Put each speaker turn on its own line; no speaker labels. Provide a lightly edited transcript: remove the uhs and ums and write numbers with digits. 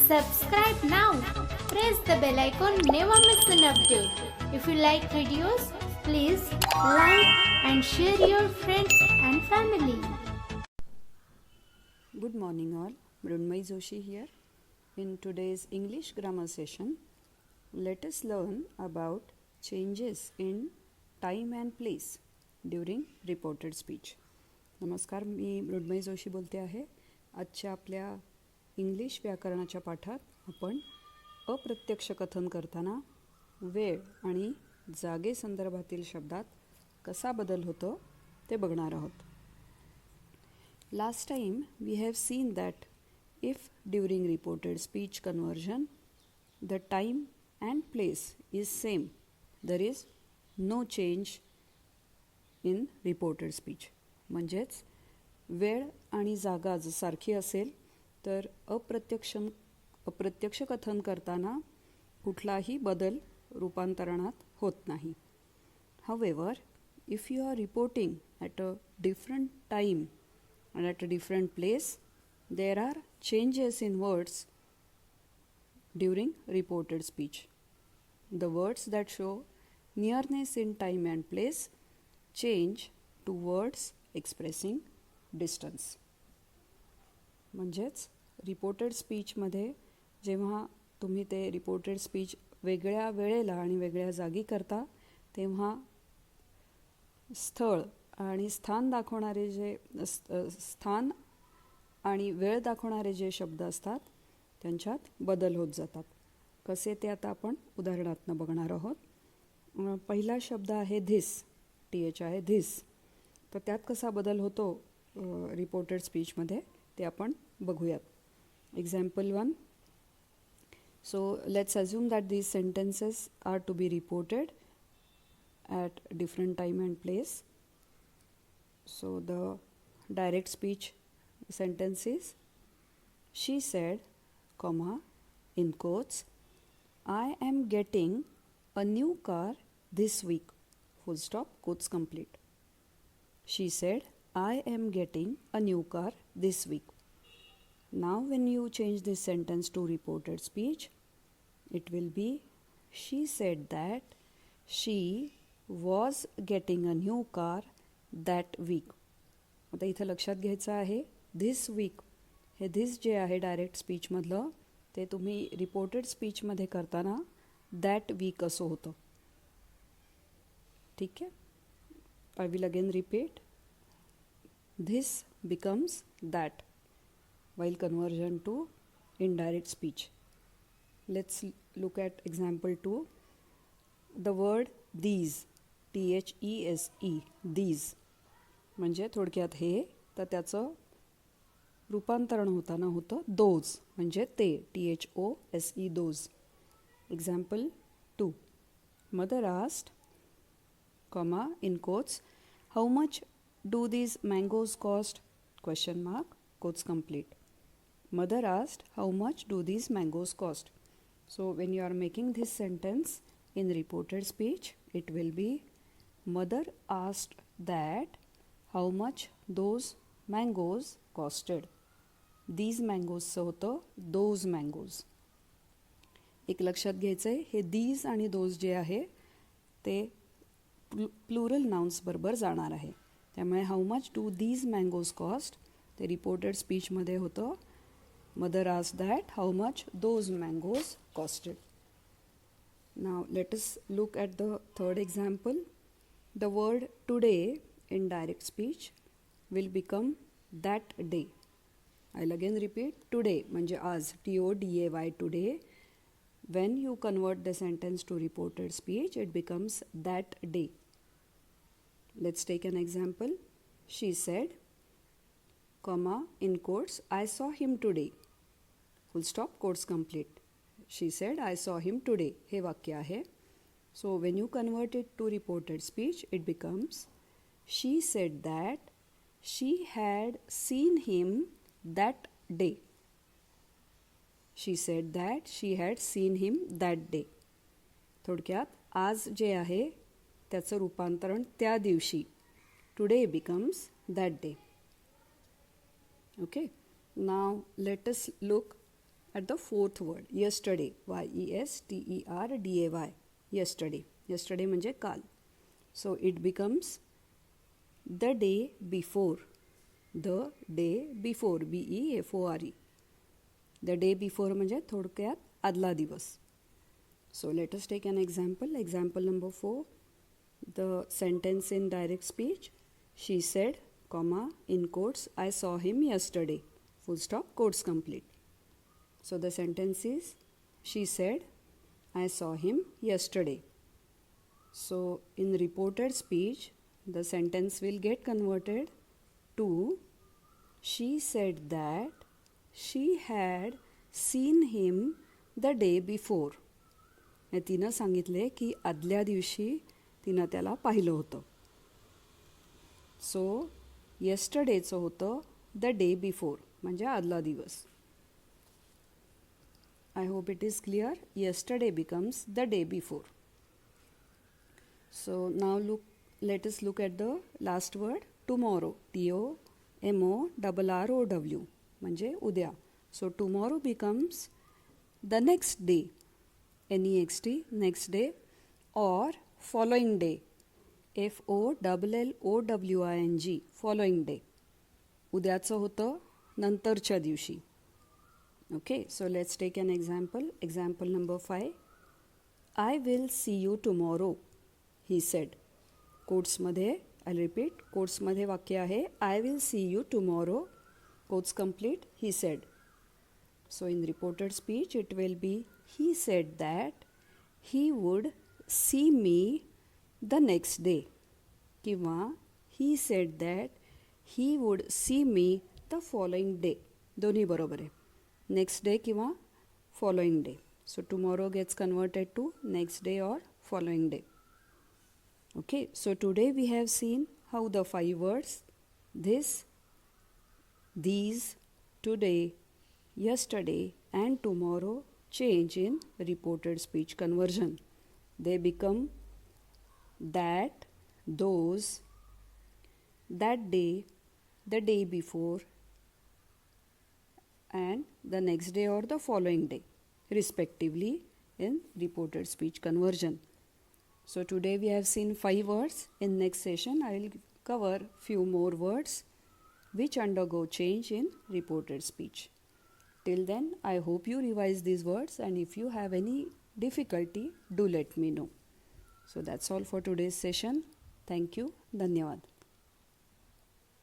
Subscribe now. Press the bell icon. Never miss an update. If you like videos, please like and share your friends and family.
Good morning all. Mrunmayee Joshi here. In today's English grammar session, let us learn about changes in time and place during reported speech. नमस्कार, मी मृण्मयी जोशी बोलते आहे. आजच्या आपल्या English व्याकरणाच्या पाठात आपण अप्रत्यक्ष कथन करताना वेळ आणि जागे संदर्भातील शब्दात कसा बदल होतो ते बघणार आहोत. Last time we have seen that if during reported speech conversion the time and place is same, there is no change in reported speech. म्हणजेच वेळ आणि जागा जर सारखी असेल तर अप्रत्यक्ष कथन करताना कुठलाही बदल रूपांतरणात होत नाही. However, if you are reporting at a different time and at a different place, there are changes in words during reported speech. The words that show nearness in time and place change to words expressing distance. म्हणजेच reported स्पीचमध्ये जेव्हा तुम्ही ते reported speech वेगळ्या वेळेला आणि वेगळ्या जागी करता तेव्हा स्थळ आणि स्थान दाखवणारे जे स्थान आणि वेळ दाखवणारे जे शब्द असतात त्यांच्यात बदल होत जातात. कसे ते आता आपण उदाहरणातून बघणार आहोत. पहिला शब्द आहे धिस, TH आहे धिस. तर त्यात कसा बदल होतो रिपोर्टेड स्पीचमध्ये ते आपण बघूयात. Example 1. So let's assume that these sentences are to be reported at different time and place. So the direct speech sentence is, she said, comma, in quotes, I am getting a new car this week, full stop, quotes complete. She said, I am getting a new car this week. Now when you change this sentence to reported speech, it will be, she said that she was getting a new car that week. आता इथं लक्षात घ्यायचं आहे this week हे this जे आहे direct स्पीचमधलं ते तुम्ही रिपोर्टेड स्पीचमध्ये करताना that week असं होतं. ठीक आहे. I will again repeat. This becomes that while conversion to indirect speech. Let's look at example 2. The word these, THESE, these म्हणजे थोडक्यात हे, तर त्याचं रूपांतरण होताना होतं those म्हणजे ते, THOSE, those. Example 2. Mother asked, comma, in quotes, how much do these mangoes cost? Question mark, quotes complete. Mother asked, how much do these mangoes cost? So when you are making this sentence in reported speech, it will be, mother asked that how much those mangoes costed. These mangoes चं होतं those mangoes. एक लक्षात घ्यायचं आहे, हे these आणि those जे आहे ते प्लुरल नाउन्स बरोबर जाणार आहे. त्यामुळे how much do these mangoes cost ते रिपोर्टेड स्पीचमध्ये होतं mother asked that how much those mangoes costed. Now let us look at the third example. The word today in direct speech will become that day. I will again repeat. Today म्हणजे आज, TODAY, today. When you convert the sentence to reported speech, it becomes that day. Let's take an example. She said, comma, in quotes, I saw him today. Full stop, quotes complete. She said, I saw him today. हे वाक्य आहे. So when you convert it to reported speech, it becomes, she said that she had seen him that day. She said that she had seen him that day. थोडक्यात आज जे आहे त्याचं रूपांतरण त्या दिवशी. Today becomes that day. Okay. Now let us look at the fourth word, yesterday, yesterday, yesterday म्हणजे काल. So it becomes the day before, BEFORE. The day before म्हणजे थोडक्यात आदला दिवस. So let us take an example. Example number 4. The sentence in direct speech. She said, comma, in quotes, I saw him yesterday. Full stop, quotes complete. So the sentence is, she said, I saw him yesterday. So in reported speech, the sentence will get converted to, she said that she had seen him the day before. तिनं सांगितले की आदल्या दिवशी तिनं त्याला पाहिलं होतं. So येस्टरडेचं होतं द डे बिफोर म्हणजे आदला दिवस. I hope it is clear. Yesterday becomes the day before. So now let us look at the last word, tomorrow. TOMORROW म्हणजे उद्या. So tomorrow becomes the next day. NEXT, next day, or following day. FOLLOWING, following day. उद्याचं होतं नंतरच्या दिवशी. Okay, so let's take an example. Example number 5. I will see you tomorrow, he said. कोट्समध्ये, I'll repeat, कोट्समध्ये वाक्य आहे, I will see you tomorrow. Quotes complete, he said. So in reported speech, it will be, he said that he would see me the next day. किंवा he said that he would see me the following day. दोन्ही बरोबर आहे. Next day किंवा following day. So tomorrow gets converted to next day or following day. Okay, so today we have seen how the 5 words, this, these, today, yesterday and tomorrow change in reported speech conversion. They become that, those, that day, the day before and the next day or the following day respectively in reported speech conversion. So today we have seen 5 words. In next session I will cover few more words which undergo change in reported speech. Till then, I hope you revise these words, and if you have any difficulty, do let me know. So that's all for today's session. Thank you. Dhanyavad.